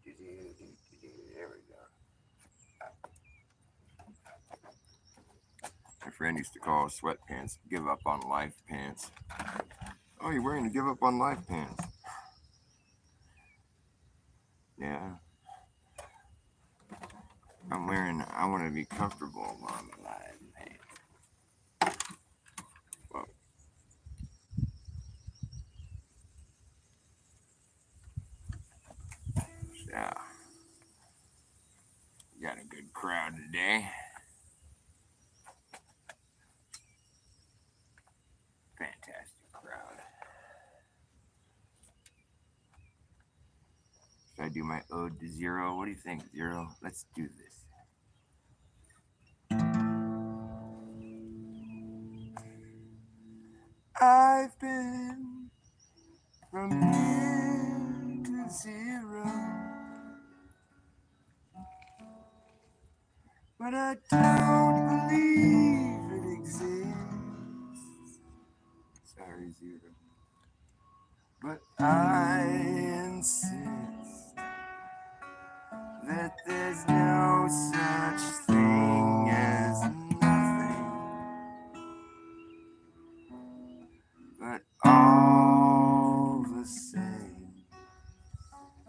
There we go. My friend used to call sweatpants give up on life pants. Oh, you're wearing the give up on life pants. Yeah. I want to be comfortable while I'm alive, man. Well, yeah. Got a good crowd today. Fantastic crowd. Should I do my ode to Zero? What do you think, Zero? Let's do this. I've been from here to zero, but I don't believe it exists. Sorry, Zero. But I insist that there's no such thing as nothing, but all the same,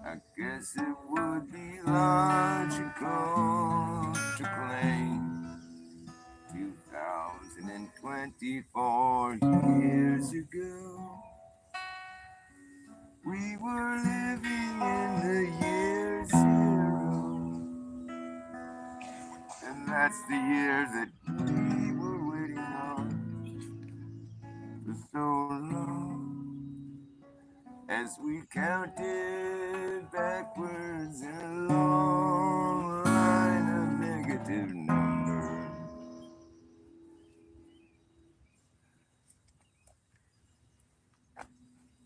I guess it would be logical to claim 2024 years ago we were living in the year zero, and that's the year that we were waiting on for so long, as we counted backwards in a long line of negative numbers.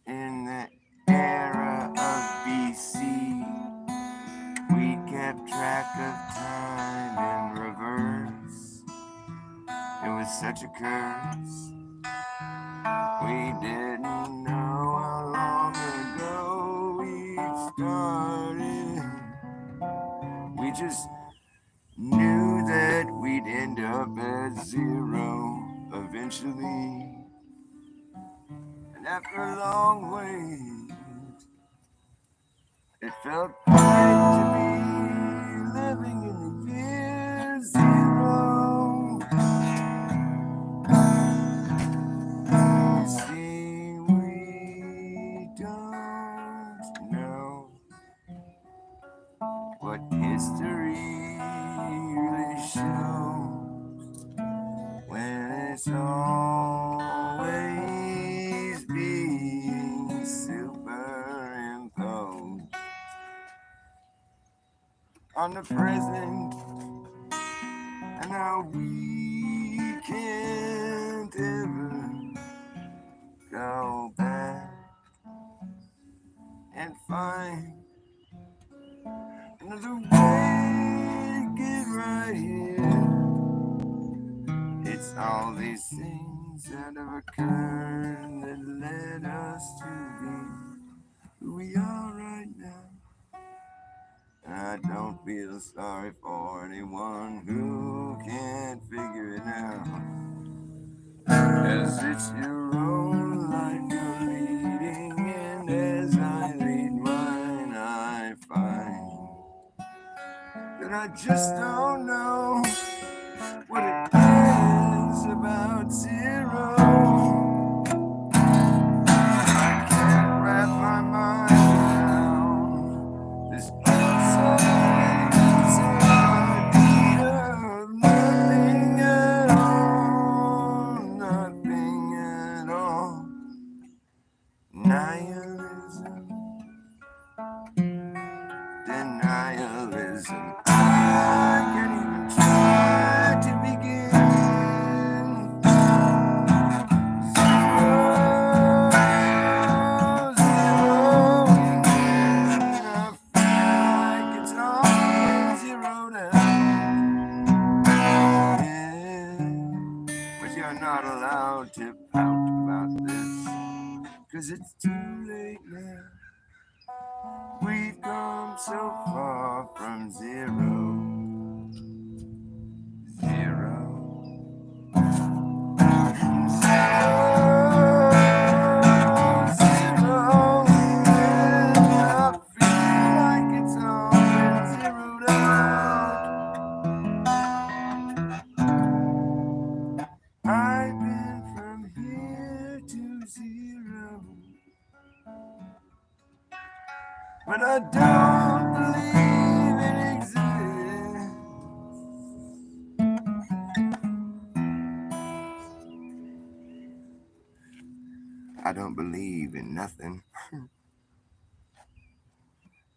In the era of BC, we kept track of time in reverse. It was such a curse. We didn't know how long ago we started. We just knew that we'd end up at zero eventually. And after a long wait, it felt right to be living in the year zero. You see, we don't know what history really shows when it's always being superimposed on the present, and how we can't ever go back and find another way to get right here. It's all these things that have occurred that led us to be who we are right now. And I don't feel sorry for anyone who can't figure it out, as it's your own life you're leading, and as I lead mine, I find that I just don't know what it is about zero. I can't wrap my mind around this insane idea of nothing at all, nothing at all. Nihilism, denialism. I can't even try to begin. But you're not allowed to pout about this, 'cause it's too late now. We've come so far from zero. But I don't believe it exists. I don't believe in nothing.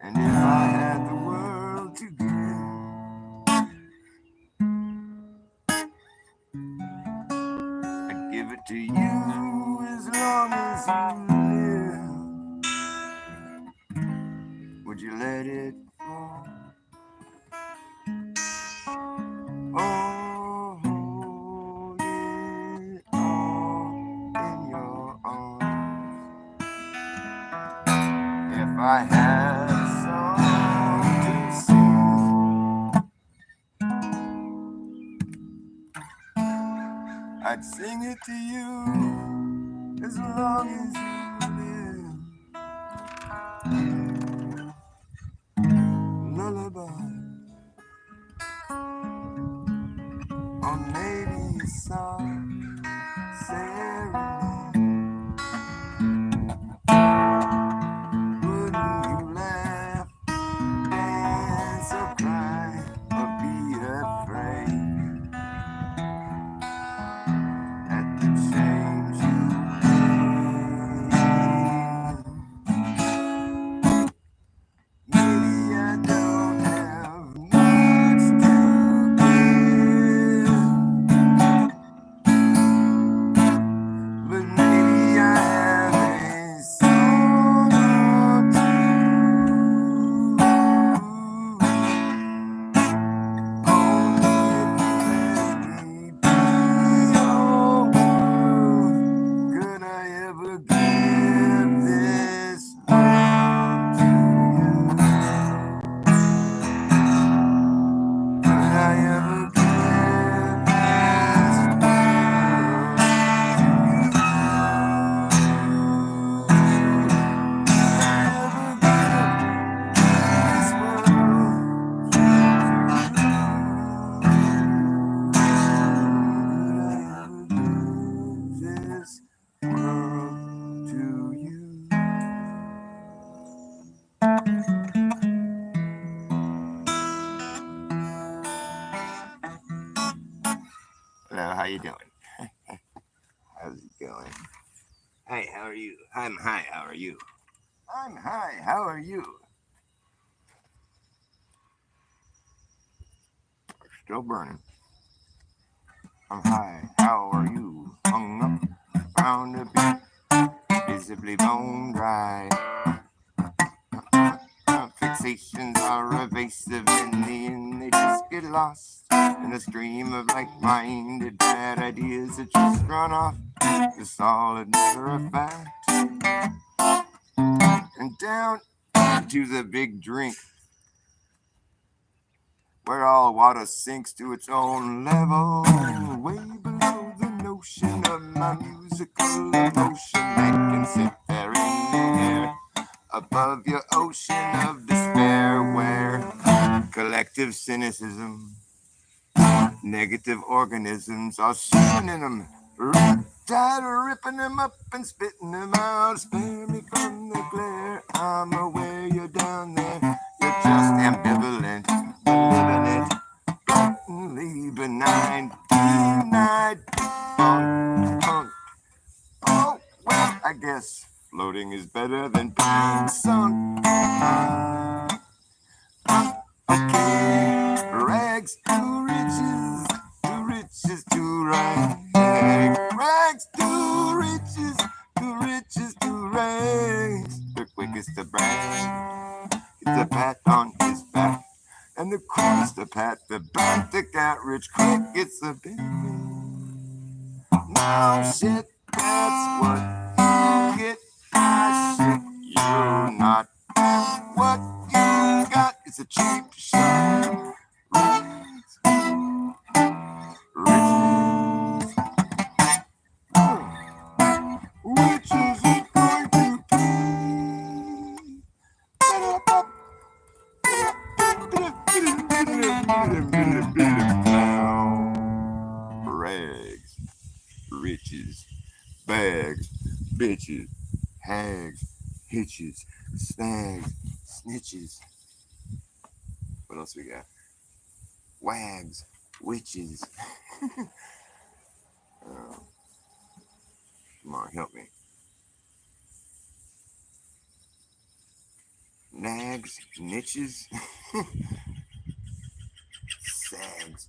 And if I had the world to give, I'd give it to you as long as you live. Would you let it fall? Oh, hold it all in your arms. If I had a song to sing, I'd sing it to you as long as you live. Lullaby, or maybe a song, serenade. Wouldn't you laugh, dance or cry, or be afraid at the change you made? Maybe I don't have much to give, but maybe I have a song or two. Only if you let me be your world, could I ever give this world to you? Could I ever give this world to you? Hello, how you doing? How's it going? Hey, how are you? I'm hi, how are you? I'm hi, how are you? Still burning. I'm high, how are you? Hung up round a beat, visibly bone dry. Fixations are evasive in the end, they just get lost in a stream of like-minded bad ideas that just run off the solid matter of fact. And down to the big drink, where all water sinks to its own level, way below the notion of my musical emotion that can sit there in the air above your ocean of despair, where collective cynicism, negative organisms are shooting in them, tired of ripping them up and spitting them out. Spare me from the glare, I'm aware you're down there, you're just ambivalent, malevolent, blatantly benign, denied, punk. Oh, well, I guess floating is better than being sunk. Okay, rags to riches to rags, rags to riches to rags. The quickest to brag, it's a pat on his back, and the quickest to pat the back that got rich quick. It's a bit. Now shit, that's what you get. I shit, you're not what you got. It's a cheap shot. Rags, riches. Which is it going to be? Rags, riches, bags, bitches, hags, hitches, snags, snitches. What else we got? Wags, witches. Oh, come on, help me. Nags, niches, sags.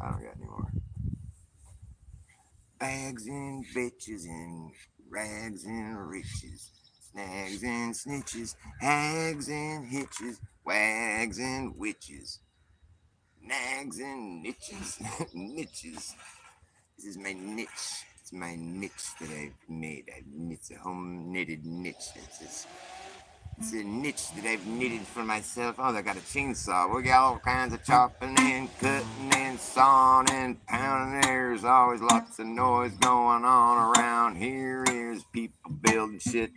I don't got any more. Bags and bitches and rags and riches, snags and snitches, hags and hitches, wags and witches, nags and niches, niches. This is my niche. It's my niche that I've made. It's a home knitted niche. It's a niche that I've knitted for myself. Oh, I got a chainsaw. We got all kinds of chopping and cutting and sawing and pounding. There's always lots of noise going on around here. Here's people building shit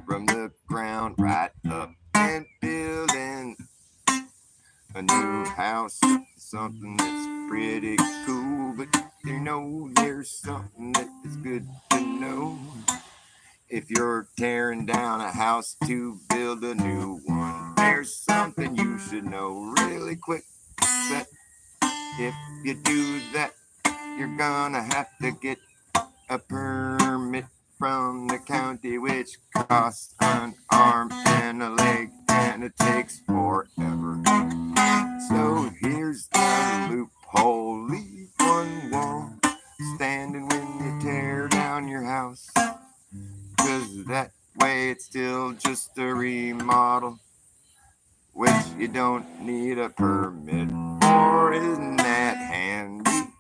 from the ground right up and building a new house. Something that's pretty cool, but you know there's something that is good to know. If you're tearing down a house to build a new one, there's something you should know really quick. That if you do that, you're gonna have to get a permit from the county, which costs an arm and a leg, and it takes forever. So here's the loophole: leave one wall standing when you tear down your house, 'cause that way it's still just a remodel, which you don't need a permit for. Isn't that handy?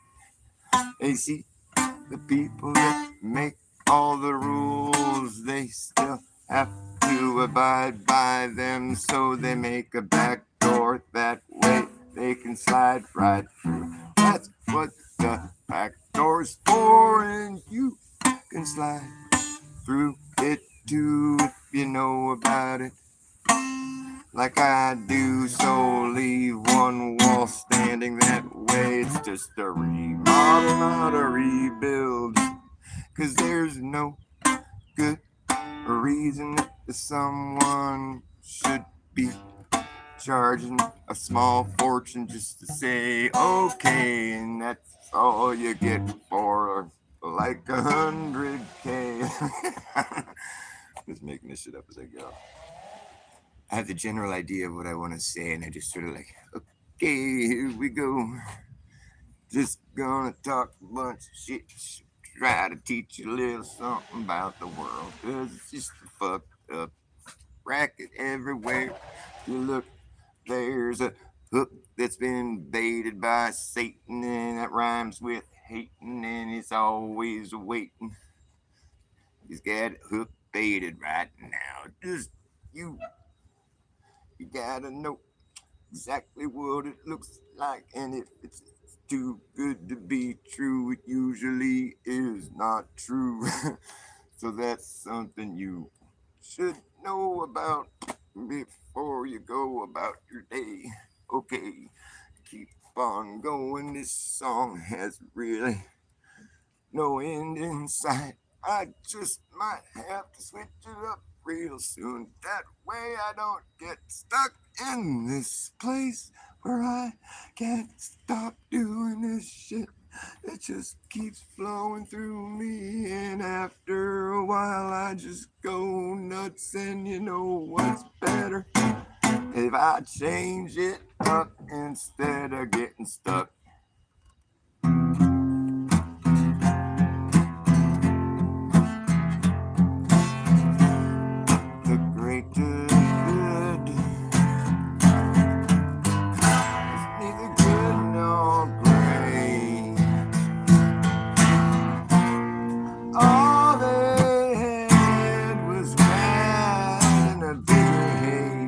Hey, see, the people that make all the rules, they still have to abide by them, so they make a back door, that way they can slide right through. That's what the back door's for, and you can slide through it too if you know about it, like I do. So leave one wall standing, that way it's just a remodel, not a rebuild, 'cause there's no good reason that someone should be charging a small fortune just to say okay, and that's all you get for like 100K. Just making this shit up as I go. I have the general idea of what I want to say, and I just sort of like, okay, here we go. Just gonna talk a bunch of shit, try to teach you a little something about the world, 'cause it's just a fucked up racket everywhere you look. There's a hook that's been baited by Satan, and that rhymes with hating, and it's always waiting. He's got a hook baited right now. Just you gotta know exactly what it looks like, and if it's too good to be true, it usually is not true. So that's something you should know about before you go about your day. Okay, keep on going. This song has really no end in sight. I just might have to switch it up real soon. That way I don't get stuck in this place where I can't stop doing this shit. It just keeps flowing through me, and after a while I just go nuts. And you know what's better? If I change it up instead of getting stuck. The great good is neither good nor great. All they had was mad and a bigger hate.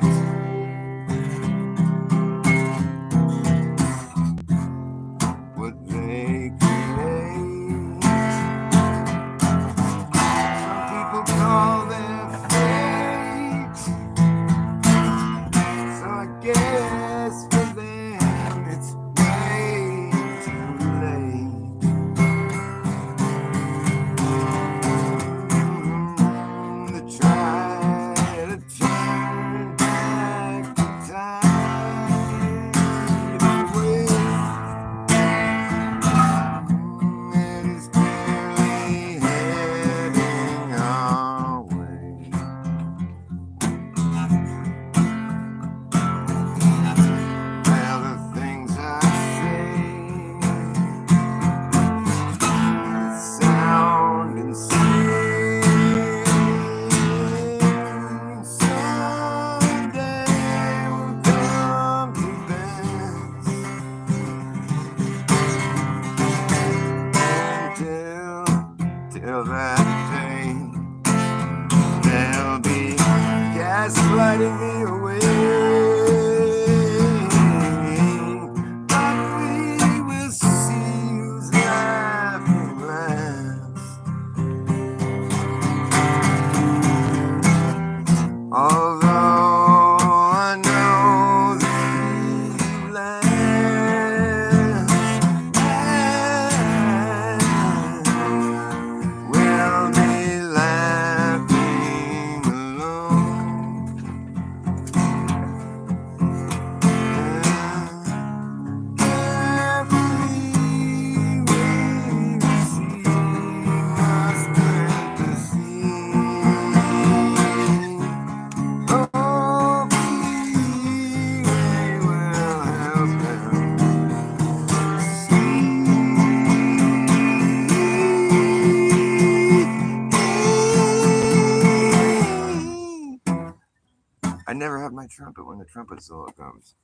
out my trumpet when the trumpet solo comes.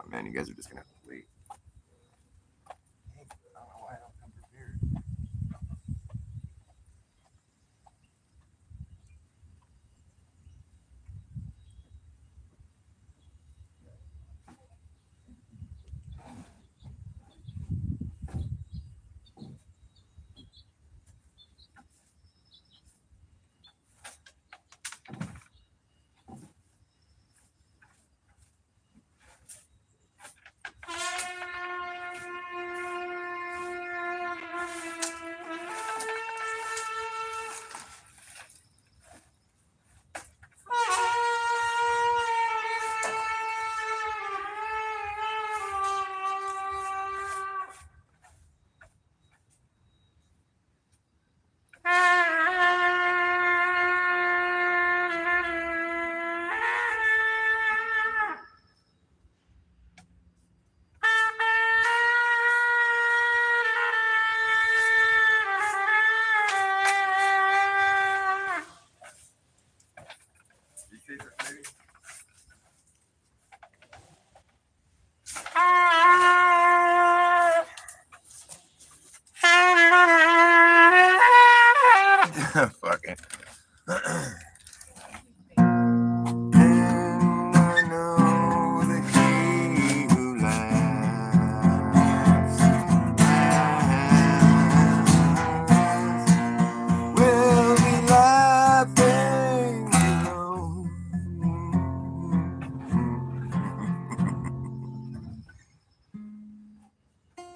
Oh man, you guys are just gonna have to wait. Hey, I don't know why I don't come prepared. Fuck it. And I know that he who laughs will be laughing alone.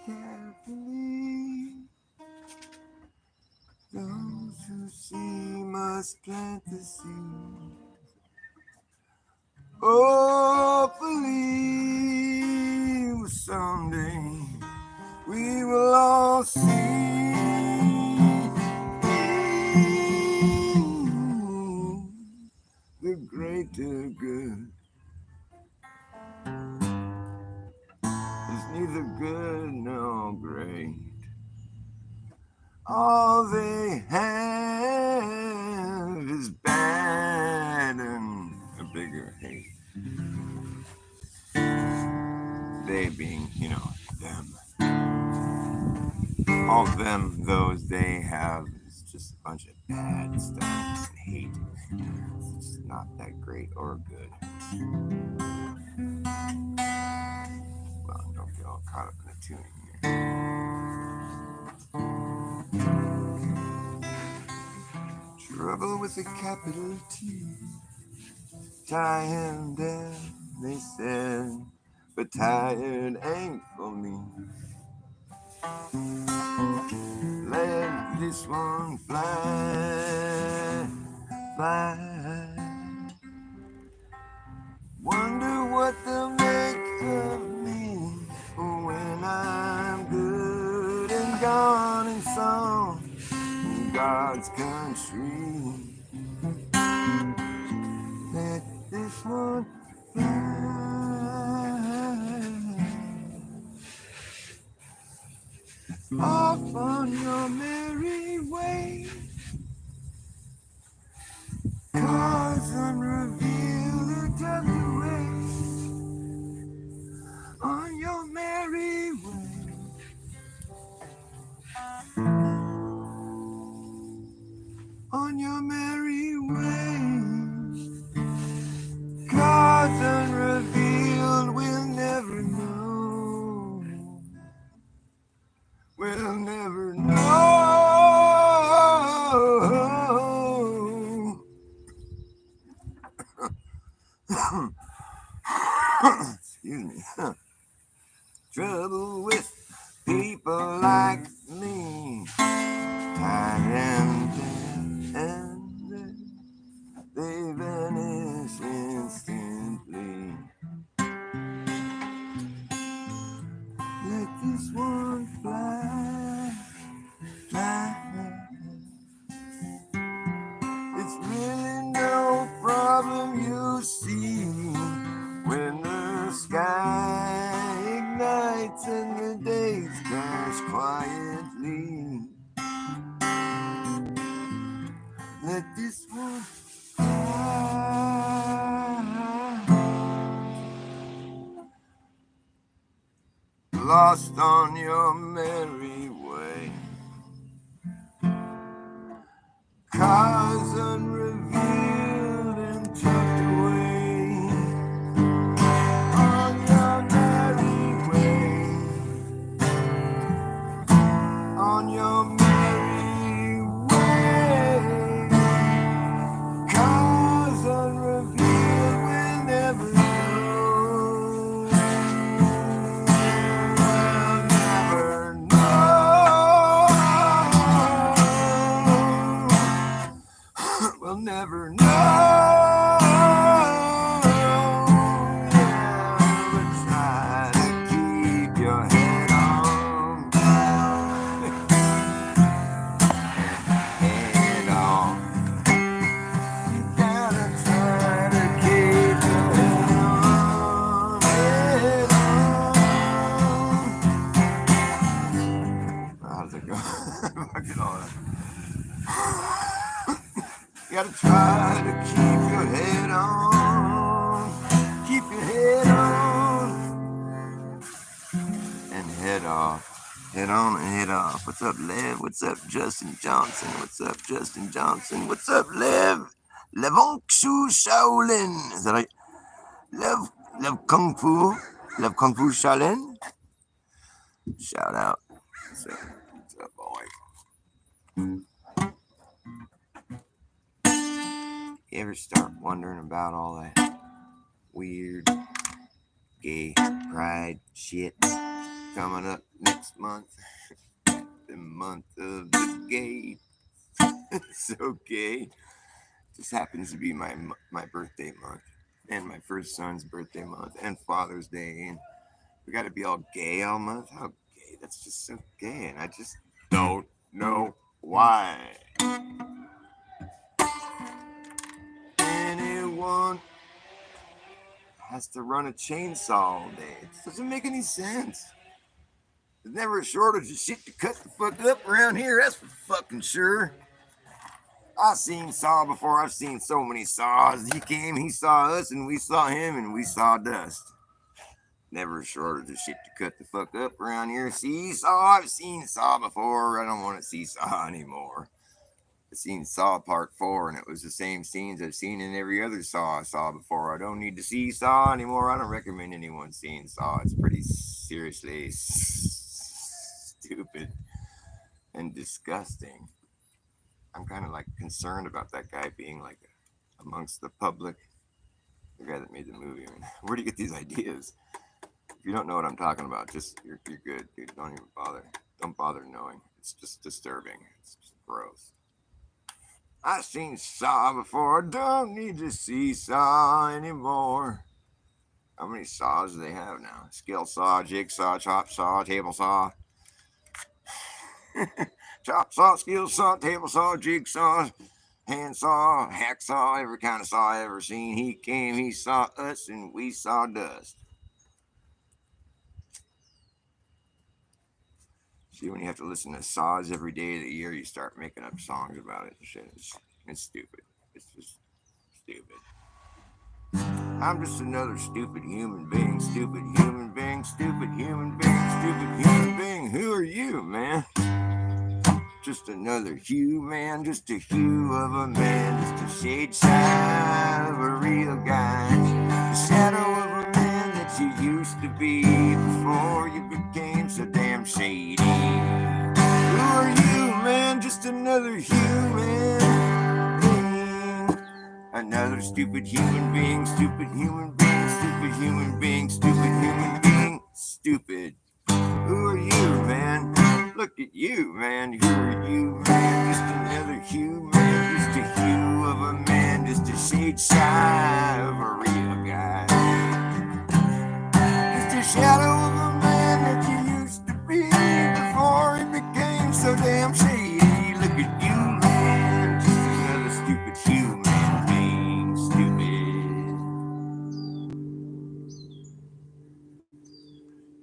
Carefully, those who see must plant the seed. Hopefully, someday we will all see the greater good. Is neither good nor great. All they have is bad and a bigger hate. They being, them. All them, those they have is just a bunch of bad stuff and hate. It's just not that great or good. Well, don't get all caught up in the tuning here. Trouble with a capital T. Tie him down, they said, but tired ain't for me. Let this one fly, fly. Wonder what they'll make of me when I'm good and gone and song in God's country. Let this one fly. Off on your merry way, cause unrevealed or tucked away. On your merry way, on your merry way, cause unrevealed we'll never know. We'll never know. Excuse me. Trouble with people like me. I am dead and they vanish instantly. Let this one fly, fly. It's really no problem, you see, when the sky ignites and the days pass quietly. Let this one fly. lost on your merry way. Cause unrevealed and tucked away on your merry way, on your merry way. Cause unrevealed will never know. We'll never know. Yeah, but try to keep your head on. Head on. You gotta try to keep your head on. Head on. How does it go? Fucking all that. You gotta try to keep your head on. Keep your head on. And head off. Head on and head off. What's up, Lev? What's up, Justin Johnson? What's up, Justin Johnson? What's up, Lev? Levonkshu Shaolin. Is that right? Lev Kung Fu. Lev Kung Fu Shaolin. Shout out. What's up, boy? You ever start wondering about all that weird gay pride shit coming up next month? The month of the gay. So gay. Just happens to be my birthday month and my first son's birthday month and Father's Day, and we got to be all gay all month. How gay? That's just so gay, and I just don't know why. Anyone has to run a chainsaw all day. It doesn't make any sense. There's never a shortage of shit to cut the fuck up around here, that's for fucking sure. I've seen Saw before. I've seen so many Saws. He came, he saw us, and we saw him, and we saw dust. Never a shortage of shit to cut the fuck up around here. See Saw? I've seen Saw before. I don't want to see Saw anymore. I've seen Saw Part 4, and it was the same scenes I've seen in every other Saw I saw before. I don't need to see Saw anymore. I don't recommend anyone seeing Saw. It's pretty seriously stupid and disgusting. I'm kind of like concerned about that guy being like amongst the public. The guy that made the movie. I mean, where do you get these ideas? If you don't know what I'm talking about, just you're good, dude. Don't even bother. Don't bother knowing. It's just disturbing. It's just gross. I've seen Saw before. Don't need to see Saw anymore. How many saws do they have now? Skill saw, jigsaw, chop saw, table saw. Chop saw, skill saw, table saw, jigsaw, hand saw, hacksaw, every kind of saw I ever seen. He came, he saw us, and we saw dust. See, when you have to listen to saws every day of the year, you start making up songs about it and shit. It's stupid. It's just stupid. I'm just another stupid human being, stupid human being, stupid human being, stupid human being. Who are you, man? Just another hue, man, just a hue of a man, just a shade side of a real guy, the shadow of a man that you used to be before you became so damn shady. Who are you, man? Just another human being, another stupid human being, stupid human being, stupid human being, stupid human being, stupid. Who are you, man? Look at you, man. Who are you, man? Just another hue, man. Just a hue of a man. Just a shade shy of a real guy. Just a shadow of a man that you used to be before he became so damn shady. Look at you, man. Just another stupid human being. Stupid.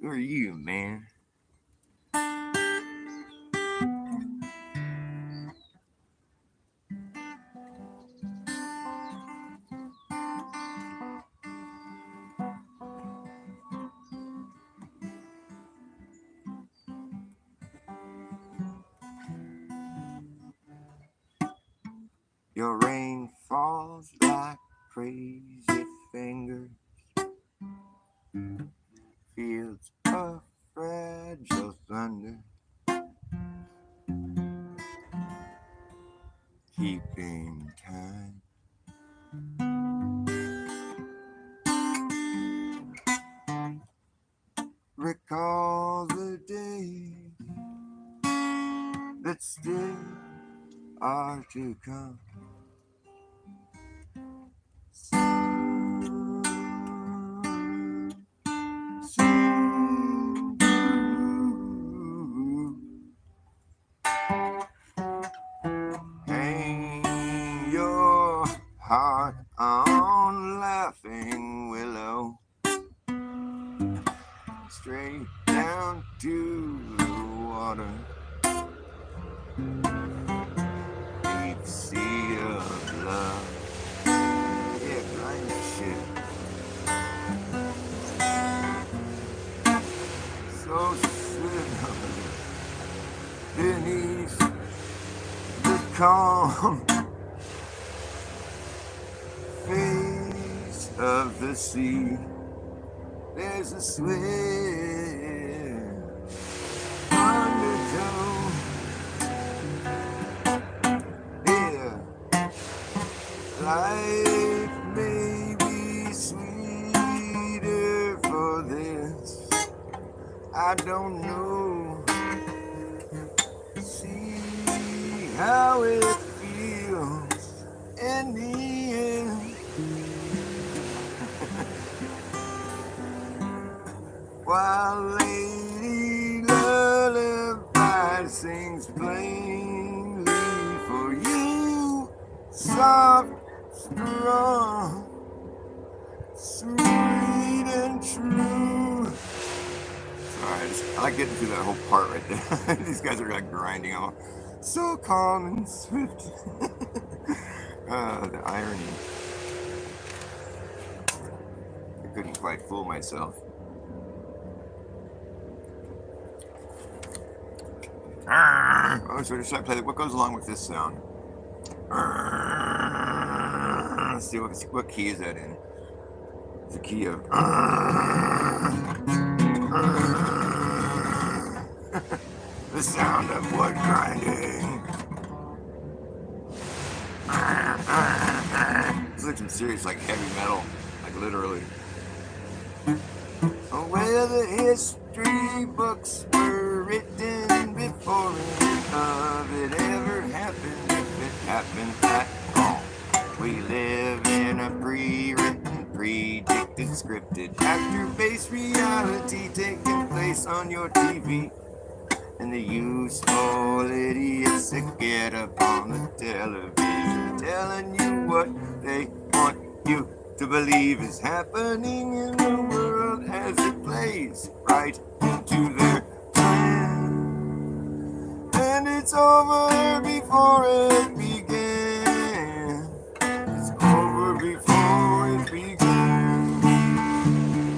Who are you, man? Your rain falls like crazy fingers, fields of fragile thunder, keeping time. Recall the days that still are to come. Soon, soon, hang your heart on Laughing Willow, straight down to the water, deep sea of love. Yeah, grind that shit. So sit beneath the calm face of the sea. There's a swift undertone. Yeah, life may be sweeter for this. I don't know. See how it feels in the end. While Lady Lullaby sings plainly for you, soft, strong, sweet and true. Sorry, I like getting through that whole part right there. These guys are like grinding on. So calm and swift. The irony. I couldn't quite fool myself. Oh, so should I play what goes along with this sound? Let's see what key is that in? It's a key of the sound of wood grinding. It's like some serious, like heavy metal, like literally. Where the history books were written before any of it ever happened, if it happened at all. We live in a pre-written, predicted, scripted, actor-based reality taking place on your TV. And the useful idiots that get up on the television telling you what they want you to believe is happening in the world as it plays right into their plan. And it's over before it began. It's over before it began.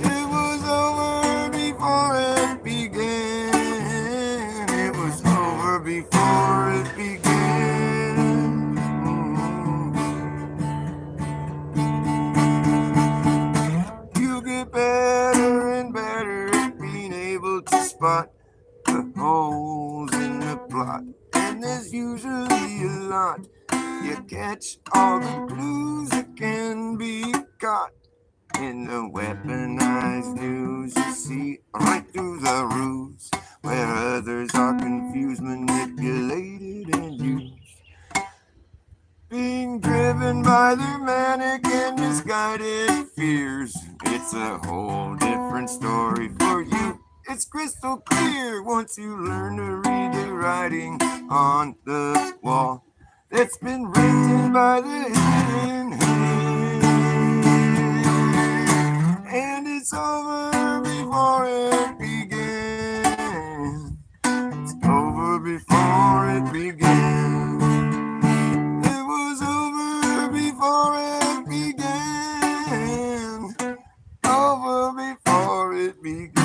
It was over before it began. It was over before it began. You get better and better at being able to spot the holes in the plot, and there's usually a lot. You catch all the clues that can be caught in the weaponized news. You see right through the ruse, where others are confused, manipulated, and used. Being driven by their manic and misguided fears. It's a whole different story for you. It's crystal clear once you learn to read the writing on the wall that's been written by the hidden hand. And it's over before it began. It's over before it began. It was over before it began. Over before it began.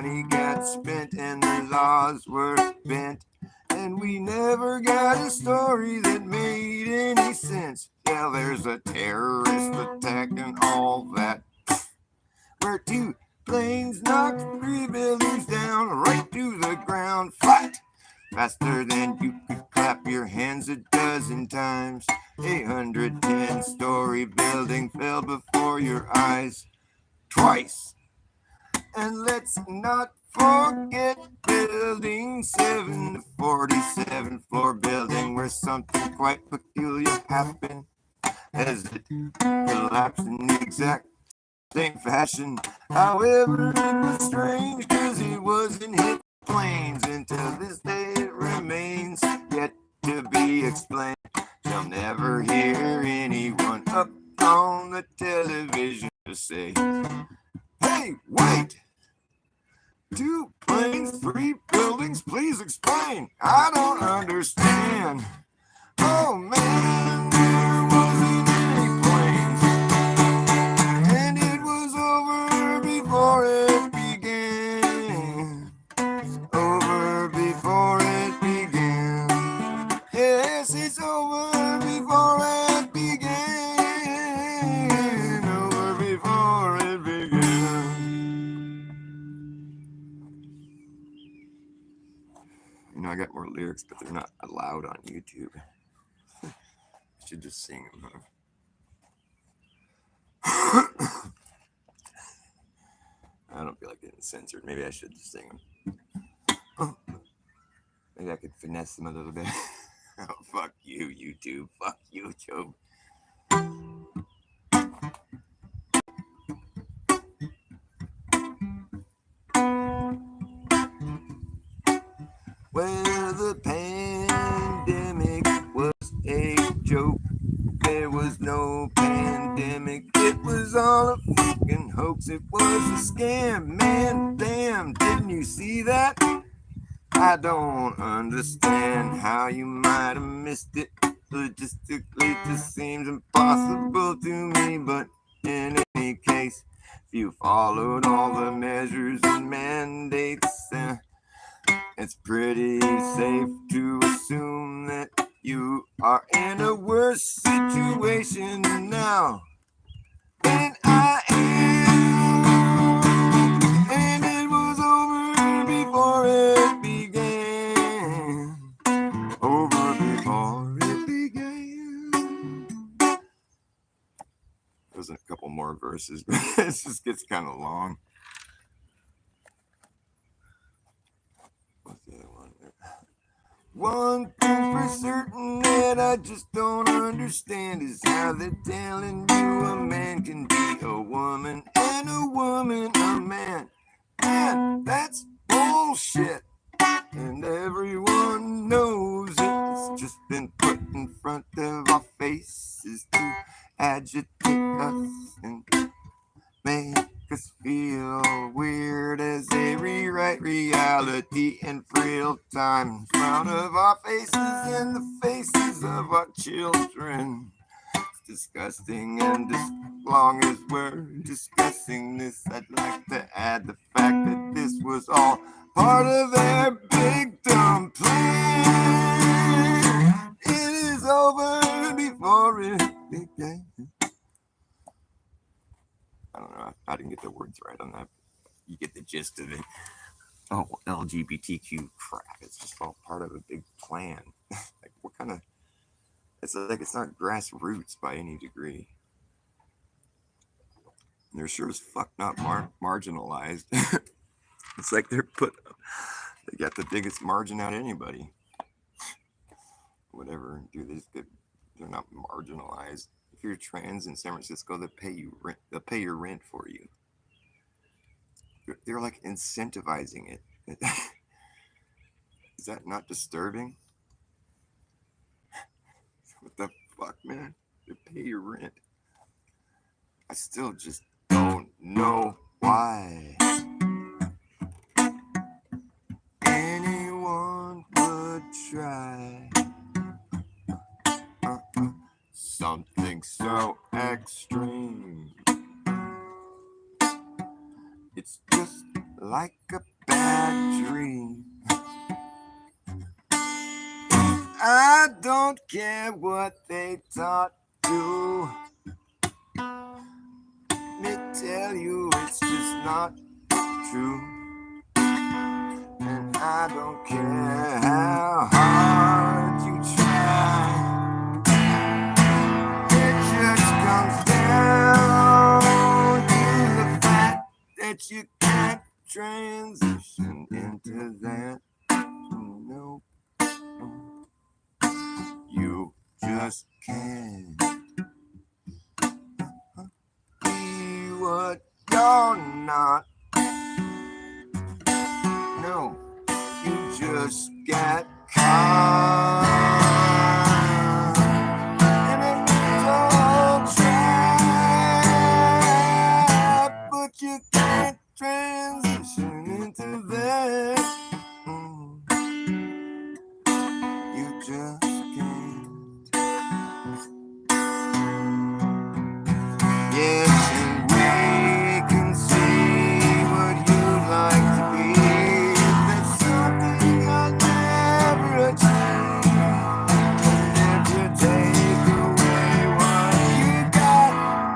money got spent and the laws were bent, and we never got a story that made any sense. Yeah, there's a terrorist attack and all that, where two planes knocked 3 buildings down right to the ground flat, faster than you could clap your hands a dozen times. 810-story building fell before your eyes twice. And let's not forget building 7, the 47th floor building, where something quite peculiar happened as it collapsed in the exact same fashion. However, it was strange because it wasn't hit planes. Until this day it remains yet to be explained. Shall never hear anyone up on the television say, "Hey, wait! 2 planes, 3 buildings, please explain. I don't understand." Oh man, there wasn't any planes, and it was over before it began. Over before it began. Yes, it's over before it began. Over before it began. You know, I got more lyrics, but they're not allowed on YouTube. I should just sing them, huh? I don't feel like getting censored. Maybe I should just sing them. Maybe I could finesse them a little bit. Oh, fuck you, YouTube. Fuck YouTube. Well, the pandemic was a joke. There was no pandemic. It was all a fucking hoax. It was a scam, man. Damn, didn't you see that? I don't understand how you might have missed it. Logistically, it just seems impossible to me. But in any case, if you followed all the measures and mandates, it's pretty safe to assume that you are in a worse situation now than I am. And it was over before it began. Over before it began. There's a couple more verses, but it just gets kind of long. What's the other one? One thing for certain that I just don't understand is how they're telling you a man can be a woman and a woman a man. Man, that's bullshit. And everyone knows it. It's just been put in front of our faces to agitate us and make us feel weird as they rewrite reality in real time in front of our faces and the faces of our children. It's disgusting, and as long as we're discussing this, I'd like to add the fact that this was all part of their big dumb plan. It is over before it began. I don't know. I didn't get the words right on that. You get the gist of it. Oh, LGBTQ crap. It's just all part of a big plan. Like, what kind of... It's like it's not grassroots by any degree. They're sure as fuck not marginalized. It's like they got the biggest margin out of anybody. Whatever. They're not marginalized. If you're trans in San Francisco, they'll pay your rent for you. They're like incentivizing it. Is that not disturbing? What the fuck, man? They pay your rent. I still just don't know why anyone would try something so extreme. It's just like a my dream. I don't care what they taught you. Let me tell you, it's just not true. And I don't care how hard you try. It just comes down to the fact that you can't transition into that. No, you just can't be what you're not. No, you just got caught in a mental trap, but you can't transition into that. You just can't. Yes, and we can see what you'd like to be. That's something I'll never achieve. And if you take away what you got,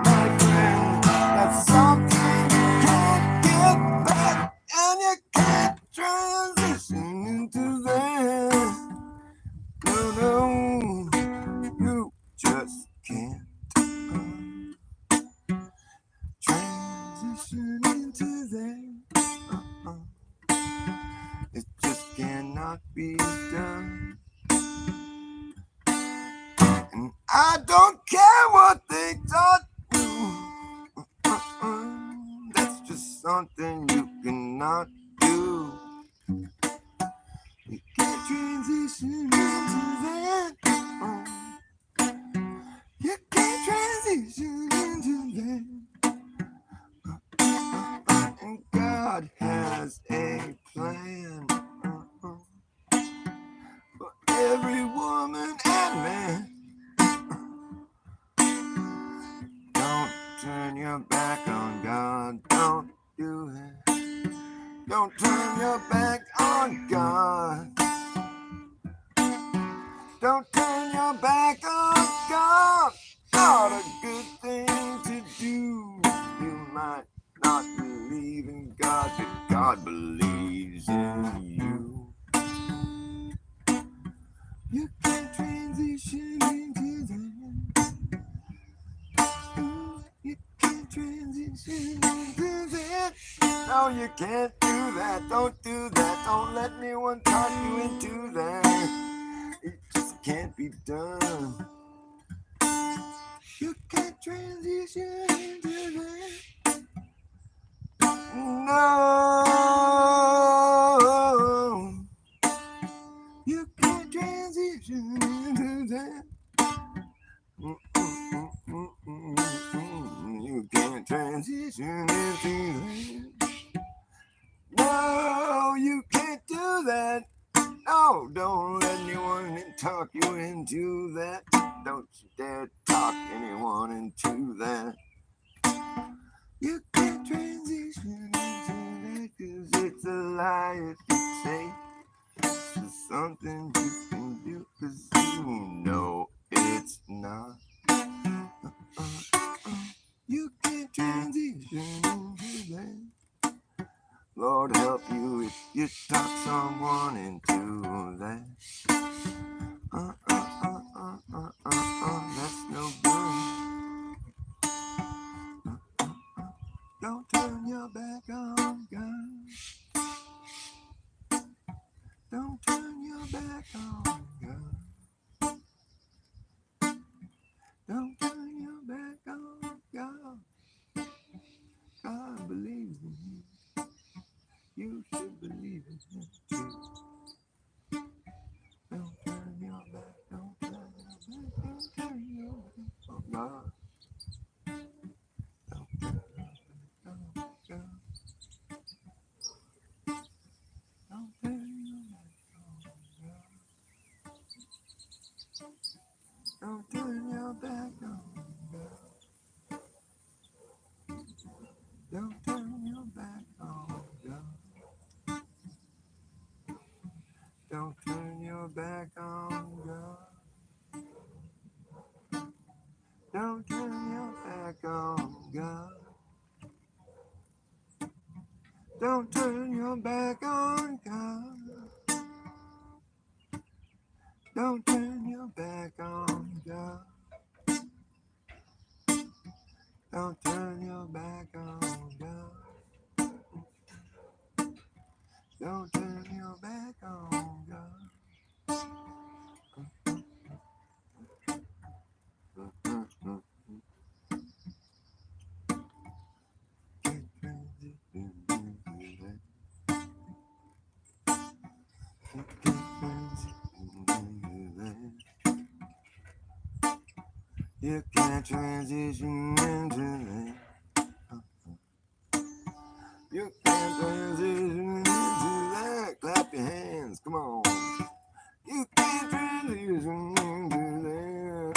my friend, that's something you can't get back. And you can't transition into that. No, no, you just can't. Transition into that. It just cannot be done. And I don't care what they taught you. That's just something you cannot do. You can't transition into that. You can't transition into that. And God has a plan for every woman and man. Don't turn your back on God. Don't do that. Don't turn your back on God. Don't turn your back on God. Not a good thing to do. You might not believe in God, but God believes in you. You can't transition into that. You can't transition into that. No, you can't do that. Don't do that. Don't let anyone talk you into that. It just can't be done. You can't transition into that. No, you can't transition into that. You can't transition into that. No, you can't do that. No, don't let anyone talk you into that. Don't you dare talk anyone into that. You can't transition into that, 'cause it's a lie if you say it's something you can do, 'cause you know it's not. You can't transition into that. Lord help you if you talk someone into that. That's no good. Don't turn your back on God. Don't turn your back on God. Don't turn your back on God. God believes in you. You should believe in Him too. Don't turn your back. Don't turn your back. Don't turn your back on God. Don't turn your back on God. Don't turn your back on God. Don't turn your back on God. Don't turn your back on God. back on God. Don't turn your back on God. Don't turn your back on God. Don't turn your back on God. Don't turn your back on God. Don't turn your back on God. You can't transition into that. You can't transition into that. Clap your hands, come on. You can't transition into that.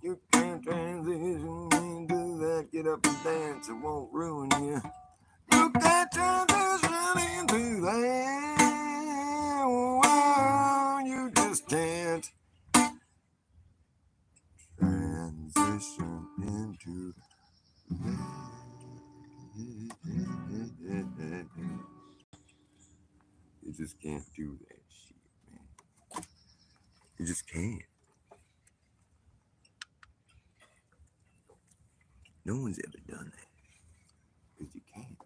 You can't transition into that. Get up and dance, it won't ruin you. You can't transition into that. Well, you just can't transition into that. You just can't do that shit, man. You just can't. No one's ever done that. Because you can't.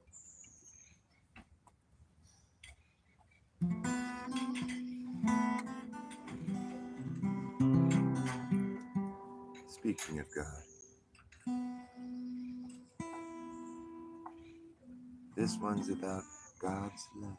Speaking of God, this one's about God's love.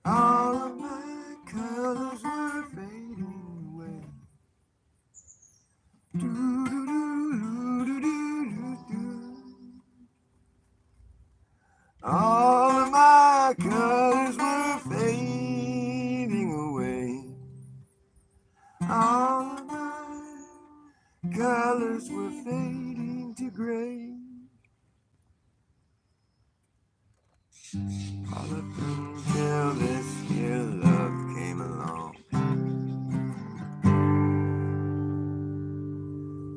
All of my colors were fading away. All of my colors were fading away. All of my colors were fading to gray. All up until this here love came along.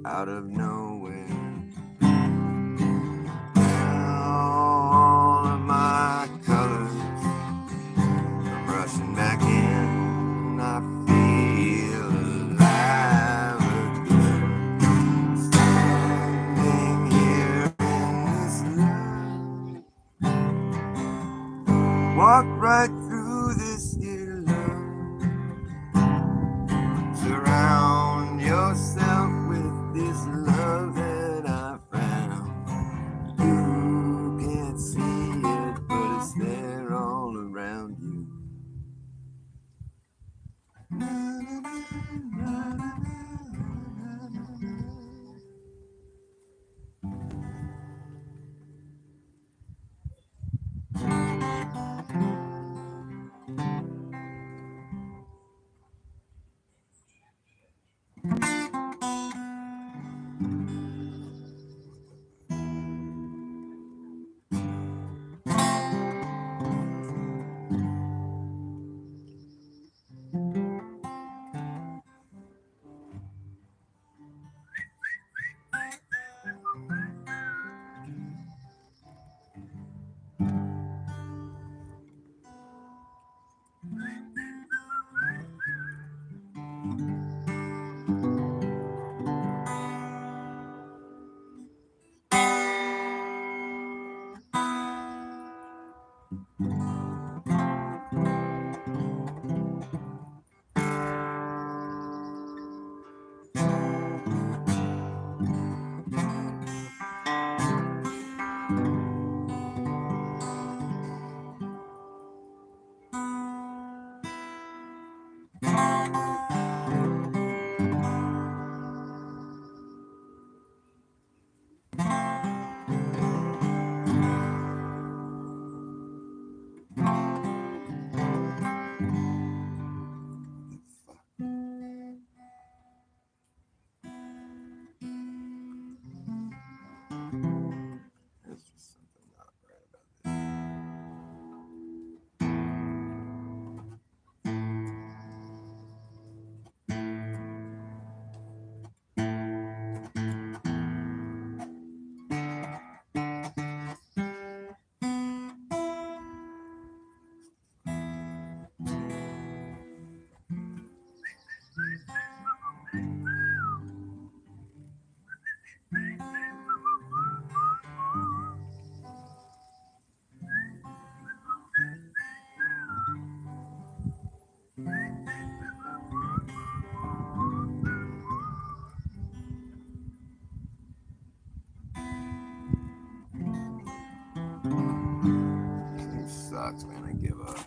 Out of nowhere. All of my colors come rushing back in. I feel alive again. Standing here in this love. Walk right through this here love. Surround yourself with this love. just gonna give up.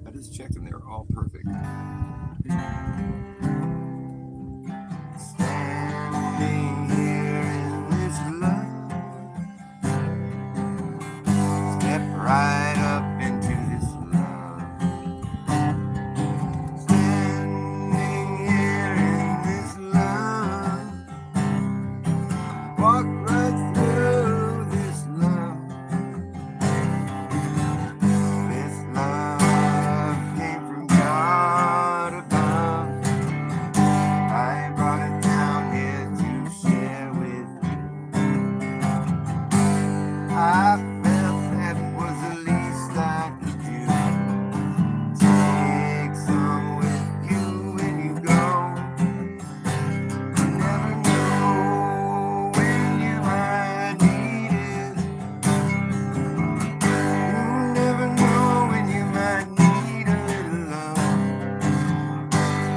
I just checked and they were all perfect. Standing here in this love, step right up into this love. Standing here in this love, walk right through this love. This love came from God above. I brought it down here to share with you. I felt that was the least I could do. Take some with you when you go. You never know when you might need it. You never know when you might need a little love.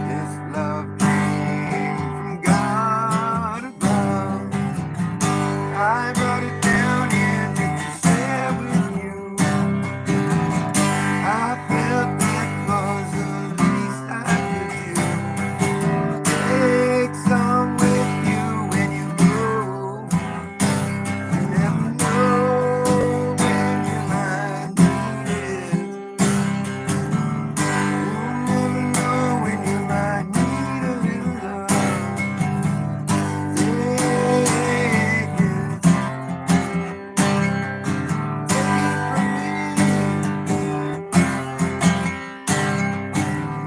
This love came from God above. I brought it down here just to share with you. I felt that was the least I could do. Take some with you when you go. You never know when you might need it. You never know when you might need a little love. Take it from me.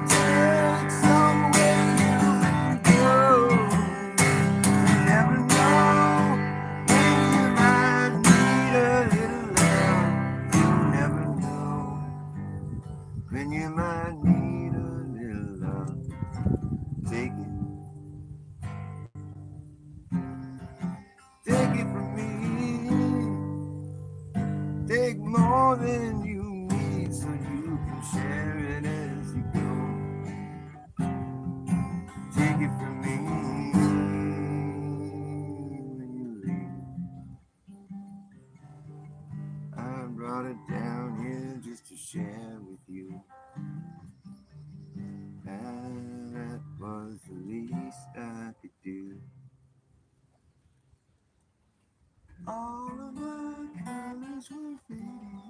Take some with you when you go. You never know when you might need a little love. You never know when you might need a little love. Take it from me. Take more than you need so you can share it as you go. Take it from me when you leave. I brought it down here just to share with you. And that was the least I could do. All of my colors were fading.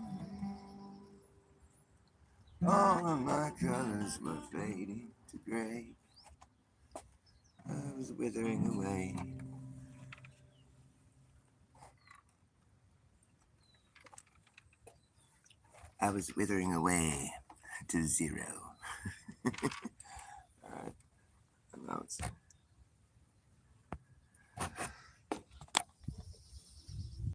All of my colors were fading to gray. I was withering away. I was withering away to zero. All right. Now it's